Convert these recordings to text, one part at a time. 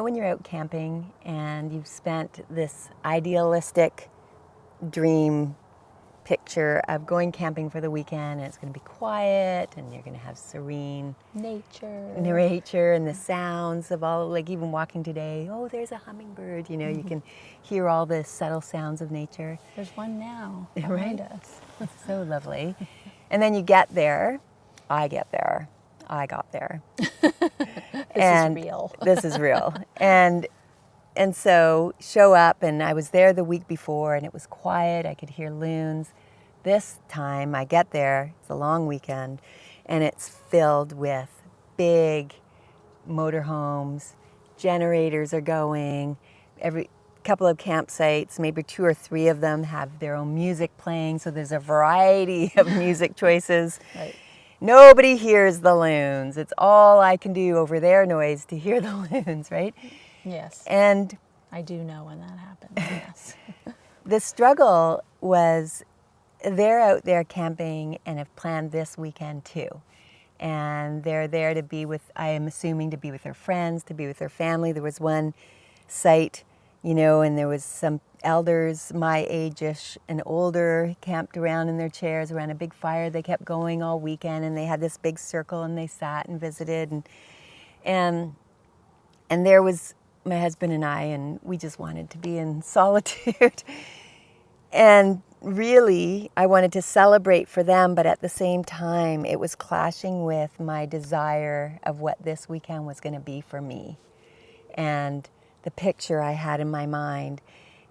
know when you're out camping and you've spent this idealistic dream picture of going camping for the weekend, and it's going to be quiet and you're going to have serene nature and the sounds of all, like even walking today, oh, there's a hummingbird, you know, you can hear all the subtle sounds of nature. There's one now Right? behind us. It's so lovely. And then you get there, I got there. This is real. This is real. And so show up, and I was there the week before, and it was quiet. I could hear loons. This time I get there, it's a long weekend, and it's filled with big motorhomes. Generators are going. Every couple of campsites, maybe 2 or 3 of them have their own music playing, so there's a variety of music choices. Right. Nobody hears the loons. It's all I can do over their noise to hear the loons, right? Yes. And I do know when that happens. Yes. the struggle was they're out there camping and have planned this weekend too. And they're there to be with, I am assuming, to be with their friends, to be with their family. There was one site, you know, and there was some elders my age-ish and older camped around in their chairs around a big fire. They kept going all weekend, and they had this big circle, and they sat and visited. And there was my husband and I, and we just wanted to be in solitude. And really, I wanted to celebrate for them, but at the same time, it was clashing with my desire of what this weekend was going to be for me and the picture I had in my mind.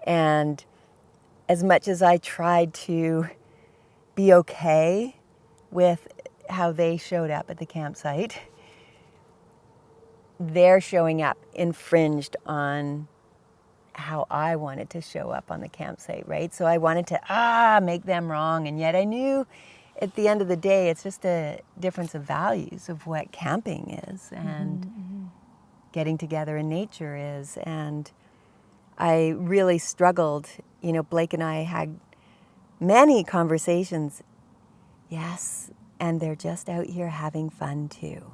And as much as I tried to be okay with how they showed up at the campsite, their showing up infringed on how I wanted to show up on the campsite, right? So I wanted to make them wrong, and yet I knew at the end of the day it's just a difference of values of what camping is and getting together in nature is. And I really struggled. You know, Blake and I had many conversations. Yes, and they're just out here having fun too.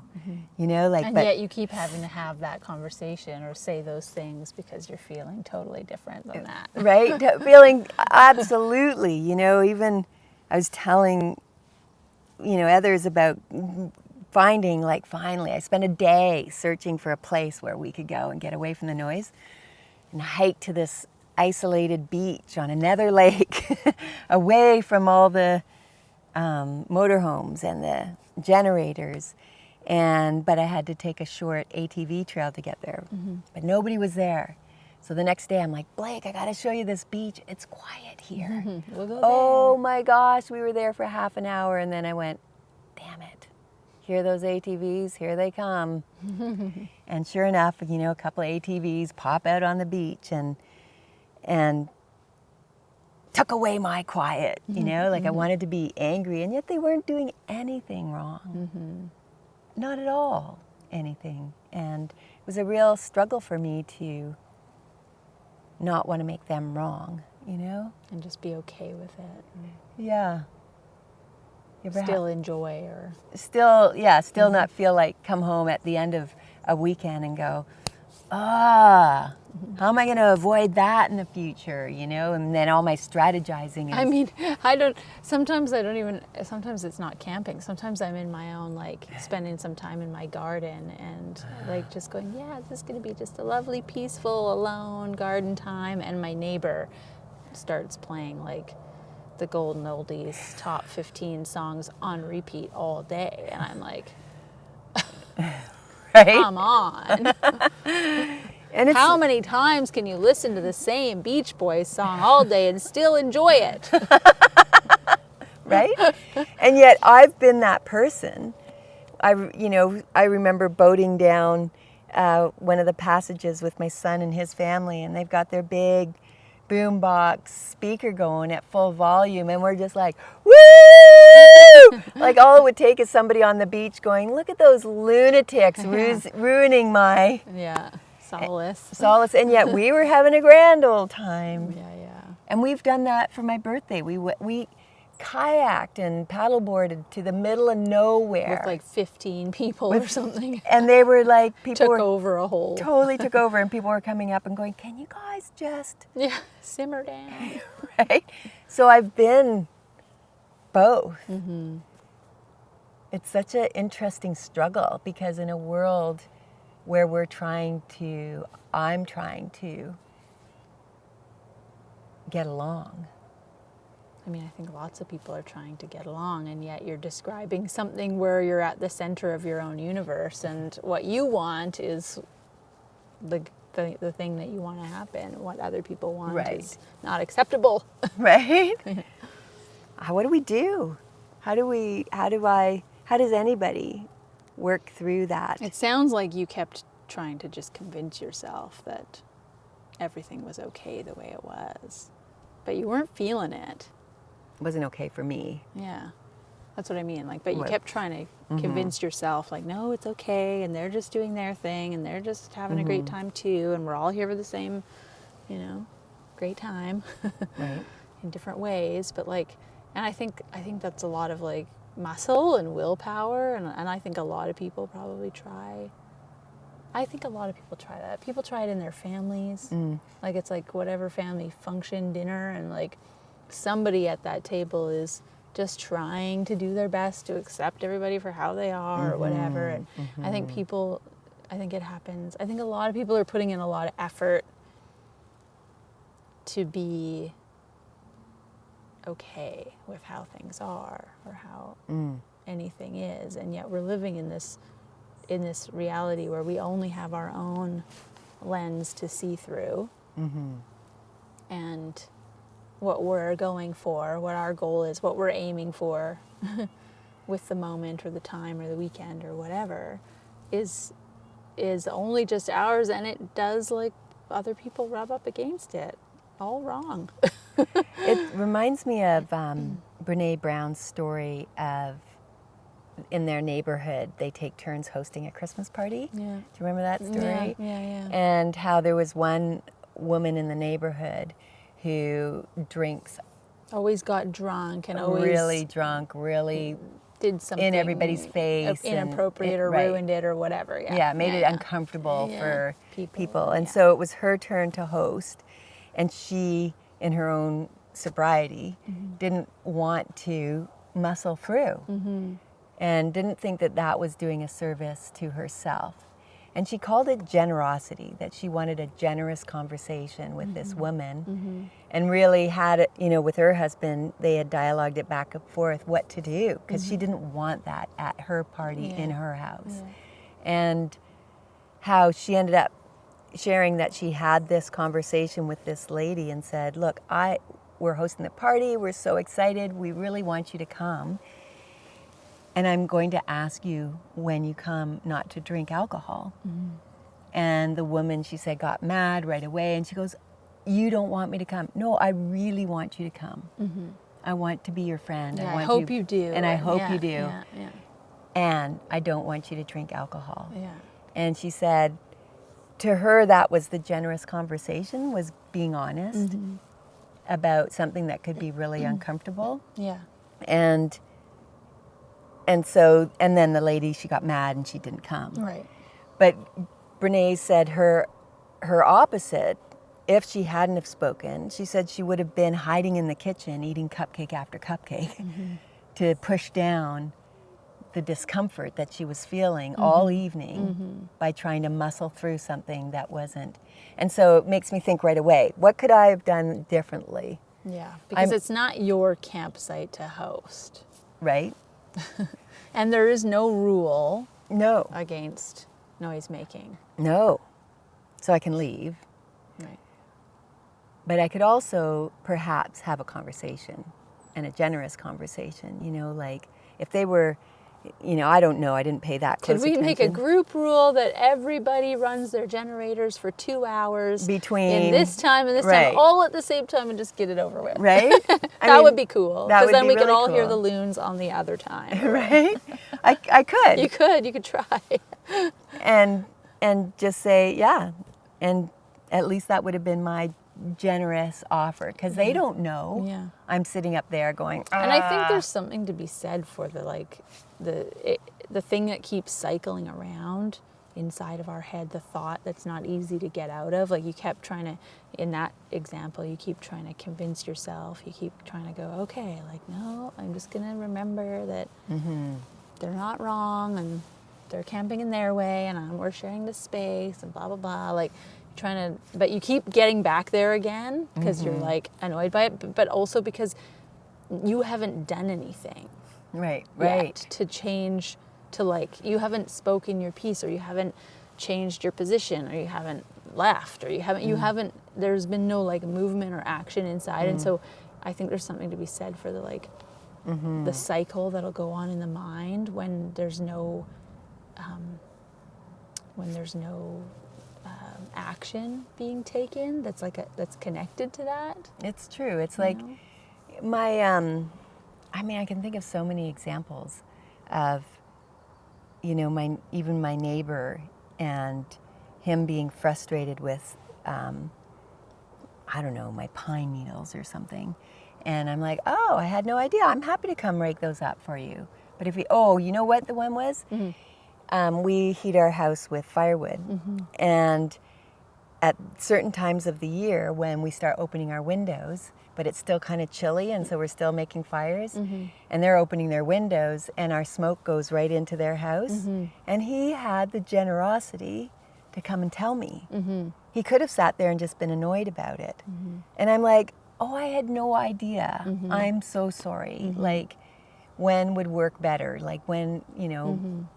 You know, like, And but yet you keep having to have that conversation or say those things because you're feeling totally different than that. right? Feeling absolutely, you know, even I was telling, you know, others about finding, like, finally, I spent a day searching for a place where we could go and get away from the noise and hike to this isolated beach on another lake away from all the motorhomes and the generators. But I had to take a short ATV trail to get there. But nobody was there. So the next day I'm like, Blake, I got to show you this beach. It's quiet here. We'll go Oh my gosh, we were there for half an hour, and then I went, damn it. Hear those ATVs? Here they come. And sure enough, you know, a couple of ATVs pop out on the beach and took away my quiet, you know, like I wanted to be angry, and yet they weren't doing anything wrong. Not at all anything. And it was a real struggle for me to not want to make them wrong, you know? And just be okay with it. Yeah. Still enjoy or... Still not feel like come home at the end of a weekend and go, how am I going to avoid that in the future, you know? And then all my strategizing is... I mean, sometimes it's not camping. Sometimes I'm in my own, like, spending some time in my garden and, like, just going, yeah, this is going to be just a lovely, peaceful, alone garden time. And my neighbor starts playing, like, the Golden Oldies top 15 songs on repeat all day. And I'm like, right? come on. And How many times can you listen to the same Beach Boys song all day and still enjoy it? Right? And yet I've been that person. I remember boating down one of the passages with my son and his family, and they've got their big boombox speaker going at full volume, and we're just like, woo! Like all it would take is somebody on the beach going, look at those lunatics ruining my... Yeah. Solace. And yet we were having a grand old time. Yeah. And we've done that for my birthday. We kayaked and paddleboarded to the middle of nowhere. With like 15 people or something. And they were like, people Took were over a whole. totally took over, and people were coming up and going, "Can you guys just," Yeah, simmer down. right? So I've been both. It's such an interesting struggle, because in a world where I'm trying to get along. I mean, I think lots of people are trying to get along, and yet you're describing something where you're at the center of your own universe, and what you want is the thing that you want to happen. What other people want Right. is not acceptable. Right? What do we do? How does anybody work through that? It sounds like you kept trying to just convince yourself that everything was okay the way it was, but you weren't feeling it. It wasn't okay for me. Yeah, that's what I mean. Like, but you Right. kept trying to convince yourself, like, no, it's okay, and they're just doing their thing, and they're just having a great time too, and we're all here for the same, great time, Right? in different ways. But like, and I think that's a lot of like muscle and willpower, and I think a lot of people probably try. I think a lot of people try that. People try it in their families. Like, it's like whatever family function dinner, and like somebody at that table is just trying to do their best to accept everybody for how they are or whatever. And I think it happens. I think a lot of people are putting in a lot of effort to be okay with how things are or how anything is. And yet we're living in this reality where we only have our own lens to see through. And what we're going for, what our goal is, what we're aiming for with the moment or the time or the weekend or whatever is only just ours, and it does, like, other people rub up against it. All wrong. It reminds me of Brene Brown's story of, in their neighborhood, they take turns hosting a Christmas party. Yeah. Do you remember that story? Yeah. And how there was one woman in the neighborhood who drinks Always got drunk and always really drunk, really did something in everybody's face, inappropriate or right. ruined it or whatever. Yeah, made it uncomfortable Yeah. for people. And yeah. so it was her turn to host, and she, in her own sobriety, didn't want to muscle through and didn't think that that was doing a service to herself. And she called it generosity, that she wanted a generous conversation with this woman, and really had it, with her husband, they had dialogued it back and forth what to do, because she didn't want that at her party in her house. And how she ended up sharing that she had this conversation with this lady and said, "Look, we're hosting the party, we're so excited, we really want you to come. And I'm going to ask you when you come not to drink alcohol." And the woman, she said, got mad right away, and she goes, "You don't want me to come?" "No, I really want you to come. I want to be your friend. Yeah, I I hope you do. And I hope Yeah, you do. Yeah. And I don't want you to drink alcohol." Yeah. And she said, to her, that was the generous conversation, was being honest about something that could be really uncomfortable. Yeah. And then the lady, she got mad and she didn't come. Right. But Brene said her opposite, if she hadn't have spoken, she said she would have been hiding in the kitchen eating cupcake after cupcake to push down the discomfort that she was feeling all evening by trying to muscle through something that wasn't. And so it makes me think right away, what could I have done differently? Yeah. Because it's not your campsite to host. Right? And there is no rule No. against noise making. No. So I can leave. Right. But I could also perhaps have a conversation, and a generous conversation, like if they were, I don't know, I didn't pay that close Could we attention. make a group rule that everybody runs their generators for 2 hours Between- in this time and this right. time, all at the same time, and just get it over with? Right? That would be cool. that Because would then be we could really all hear cool. the loons on the other time. Right? I could. You could try. And just say, yeah. And at least that would have been my generous offer, because they don't know. Yeah. I'm sitting up there going, And I think there's something to be said for the thing that keeps cycling around inside of our head, the thought that's not easy to get out of. Like you kept trying to, in that example, you keep trying to convince yourself, you keep trying to go, okay, like, no, I'm just going to remember that they're not wrong and they're camping in their way and we're sharing this space and blah, blah, blah. Like trying to, but you keep getting back there again because you're like annoyed by it, but also because you haven't done anything. right, Yet to change, to like, you haven't spoken your piece, or you haven't changed your position, or you haven't left, or you haven't, there's been no like movement or action inside. And so I think there's something to be said for the like, the cycle that'll go on in the mind when there's no, action being taken that's like that's connected to that. It's true. It's like my, I mean, I can think of so many examples of, you know, even my neighbor and him being frustrated with, I don't know, my pine needles or something. And I'm like, oh, I had no idea. I'm happy to come rake those up for you. But you know what the one was? We heat our house with firewood. And at certain times of the year when we start opening our windows, but it's still kind of chilly, and so we're still making fires, and they're opening their windows, and our smoke goes right into their house. And he had the generosity to come and tell me. He could have sat there and just been annoyed about it. And I'm like, oh, I had no idea. I'm so sorry. Like, when would work better? Like when, you know,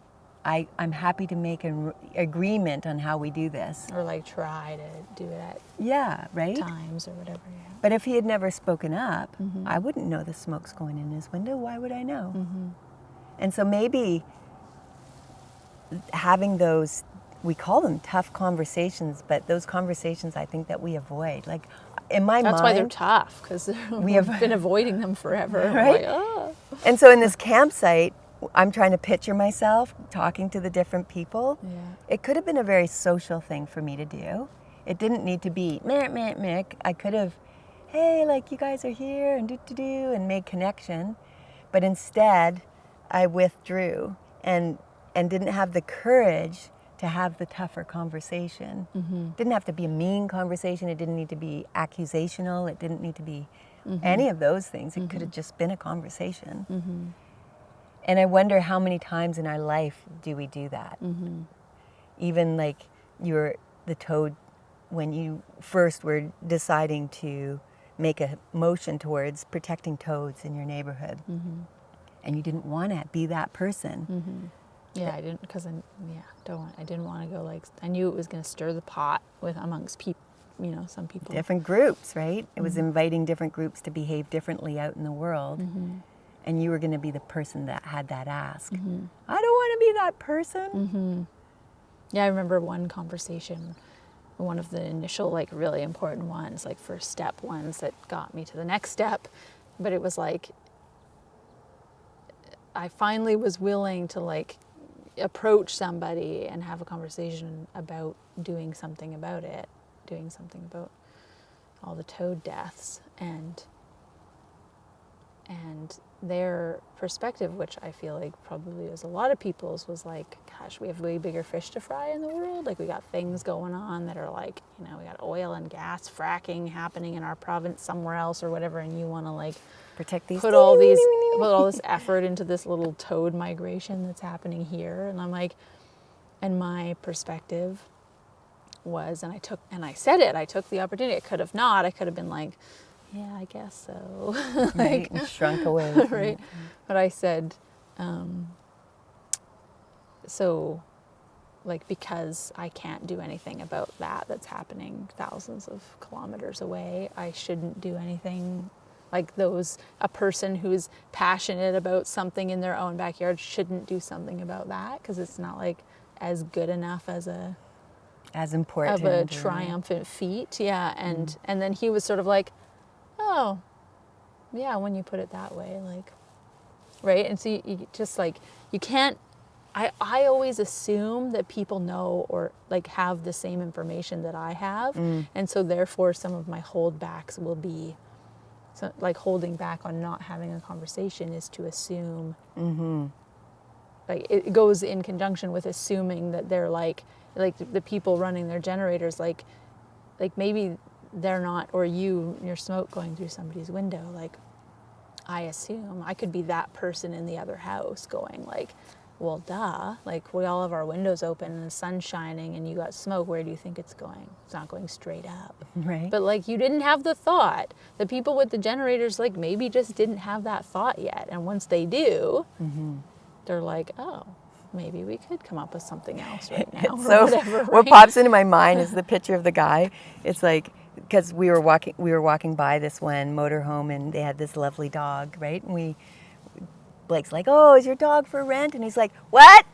I'm happy to make an agreement on how we do this. Or like try to do it at right? times or whatever. Yeah. But if he had never spoken up, I wouldn't know the smoke's going in his window. Why would I know? And so maybe having those, we call them tough conversations, but those conversations I think that we avoid. Like in my mind. That's why they're tough, because we have been avoiding them forever. Right? Like, oh. And so in this campsite, I'm trying to picture myself talking to the different people. Yeah. It could have been a very social thing for me to do. It didn't need to be meh, meh, meh. I could have, hey, like you guys are here and do and made connection. But instead, I withdrew and didn't have the courage to have the tougher conversation. Didn't have to be a mean conversation. It didn't need to be accusational. It didn't need to be any of those things. It could have just been a conversation. And I wonder how many times in our life do we do that? Even like the toad, when you first were deciding to make a motion towards protecting toads in your neighborhood, and you didn't want to be that person. Yeah, I didn't, because I didn't want to go like, I knew it was going to stir the pot amongst people, you know, some people. Different groups, right? It was inviting different groups to behave differently out in the world. And you were going to be the person that had that ask. I don't want to be that person. Yeah, I remember one conversation, one of the initial, like, really important ones, like first step ones that got me to the next step. But it was like, I finally was willing to, like, approach somebody and have a conversation about doing something about it, doing something about all the toad deaths. And their perspective, which I feel like probably was a lot of people's, was like, gosh, we have way bigger fish to fry in the world. Like, we got things going on that are like, you know, we got oil and gas fracking happening in our province somewhere else or whatever, and you want to like Protect these. put all this effort into this little toad migration that's happening here. And I'm like, and my perspective was, and I said it, I took the opportunity. I could have not. I could have been like, yeah, I guess so. Right, and shrunk away. Right. But I said, so, like, because I can't do anything about that's happening thousands of kilometers away, I shouldn't do anything like a person who's passionate about something in their own backyard shouldn't do something about that, because it's not like as good enough as important of a triumphant feat. Yeah. And then he was sort of like, oh, yeah, when you put it that way, like, right? And so you just like, you can't I always assume that people know or like have the same information that I have. And so therefore some of my holdbacks will be, so like holding back on not having a conversation is to assume, like it goes in conjunction with assuming that they're like the people running their generators, like maybe they're not, or your smoke going through somebody's window. Like I assume I could be that person in the other house going like, well, duh, like we all have our windows open and the sun's shining and you got smoke, where do you think it's going? It's not going straight up. Right. But like you didn't have the thought. The people with the generators like maybe just didn't have that thought yet. And once they do, they're like, oh, maybe we could come up with something else right now. So or whatever, what right? pops into my mind is the picture of the guy. It's like, because we were walking by this one motorhome and they had this lovely dog, right? And Blake's like, oh, is your dog for rent? And he's like, what?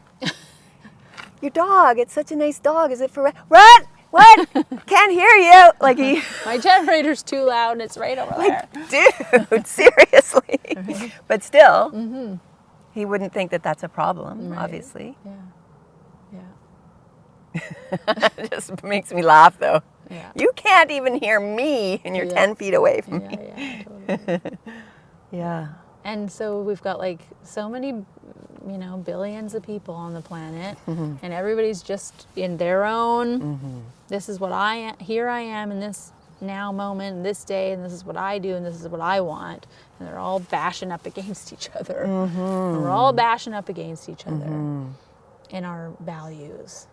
Your dog, it's such a nice dog. Is it for rent? What? Can't hear you. Like My generator's too loud and it's right over there. dude, seriously. Right. But still, he wouldn't think that that's a problem, Right. obviously. Yeah. It just makes me laugh, though. Yeah. You can't even hear me, and you're 10 feet away from me. Yeah, totally. Yeah. And so we've got like so many, billions of people on the planet, and everybody's just in their own, this is what I am, here I am in this now moment, this day, and this is what I do, and this is what I want. And they're all bashing up against each other. And we're all bashing up against each other in our values.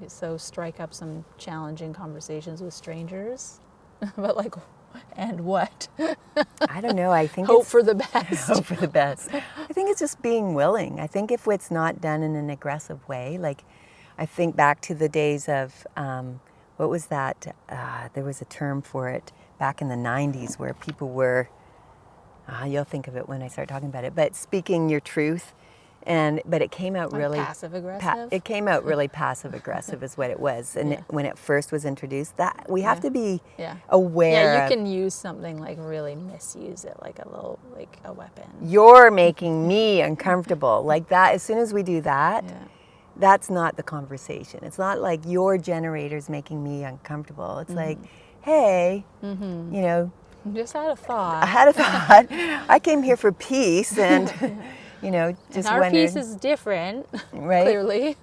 So strike up some challenging conversations with strangers. But like, and what? I don't know. I think Hope it's for the best. hope for the best. I think it's just being willing. I think if it's not done in an aggressive way, like I think back to the days of, what was that? There was a term for it back in the 90s where people were, you'll think of it when I start talking about it, but speaking your truth. But it came out Like really passive aggressive. it came out really passive aggressive is what it was. And when it first was introduced, that we have to be aware. Yeah, you of, can use something like really misuse it, like a weapon. you're making me uncomfortable. Like that, as soon as we do that, that's not the conversation. It's not like your generator's making me uncomfortable. It's like, hey, Just had a thought. I had a thought. I came here for peace and, just And our wondered. piece is different, Right. clearly.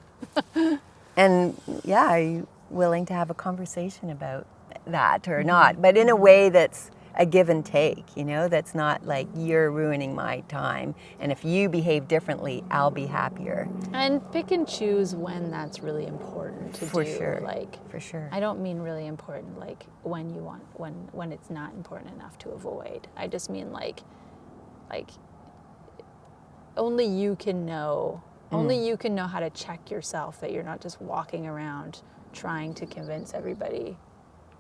And are you willing to have a conversation about that or not? But in a way that's a give and take, that's not like you're ruining my time. And if you behave differently, I'll be happier. And pick and choose when that's really important to For do. sure. Like, For sure. I don't mean really important, like when you want, when it's not important enough to avoid. I just mean like only you can know. Only you can know how to check yourself that you're not just walking around trying to convince everybody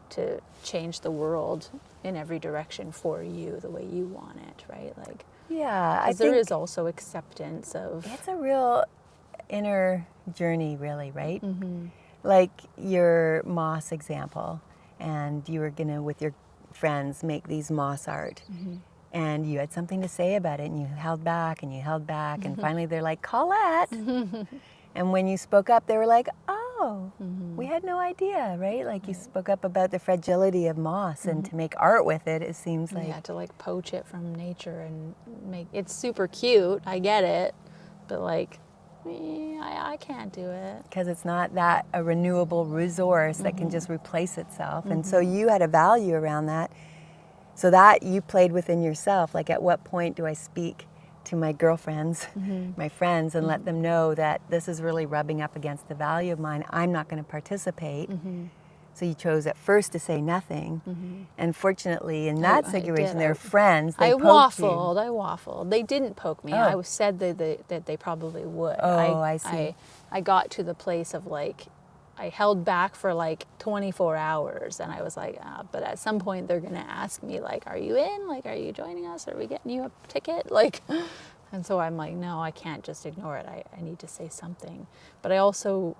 to change the world in every direction for you the way you want it, right? Like, Yeah, I think there is also acceptance of. it's a real inner journey, really, right? Like your moss example, and you were gonna, with your friends, make these moss art. And you had something to say about it, and you held back, and you held back, and finally they're like, Colette. And when you spoke up, they were like, oh, we had no idea, right? Like you spoke up about the fragility of moss, and to make art with it, it seems like. To like poach it from nature and make it's super cute. I get it, but like, I can't do it. Because it's not that a renewable resource that can just replace itself. And so you had a value around that. So that you played within yourself, like at what point do I speak to my girlfriends, my friends, and let them know that this is really rubbing up against the value of mine. I'm not going to participate. So you chose at first to say nothing. And fortunately, in that situation, they're friends. They I poked you. waffled. They didn't poke me. I said that they probably would. Oh, I see. I got to the place of like, I held back for like 24 hours, and I was like, but at some point they're gonna ask me like, are you in? Like, are you joining us? Are we getting you a ticket? Like, and so I'm like, no, I can't just ignore it. I need to say something. But I also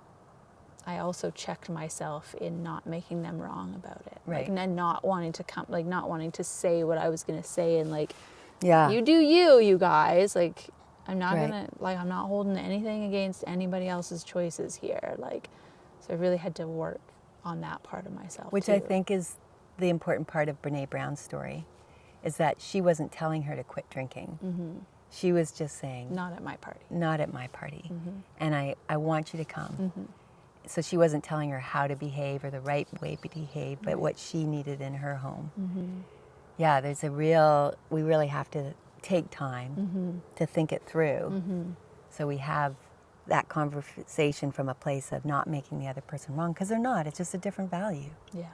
checked myself in not making them wrong about it. Right. Like, and not wanting to not wanting to say what I was gonna say and like Yeah. You do you, you guys. Like, I'm not Right. gonna, like, I'm not holding anything against anybody else's choices here. Like, so I really had to work on that part of myself Which too. I think is the important part of Brene Brown's story, is that she wasn't telling her to quit drinking. She was just saying, Not at my party. not at my party. And I want you to come. So she wasn't telling her how to behave or the right way to behave, but what she needed in her home. Yeah, we really have to take time to think it through. So we have that conversation from a place of not making the other person wrong, because they're not. It's just a different value. Yeah.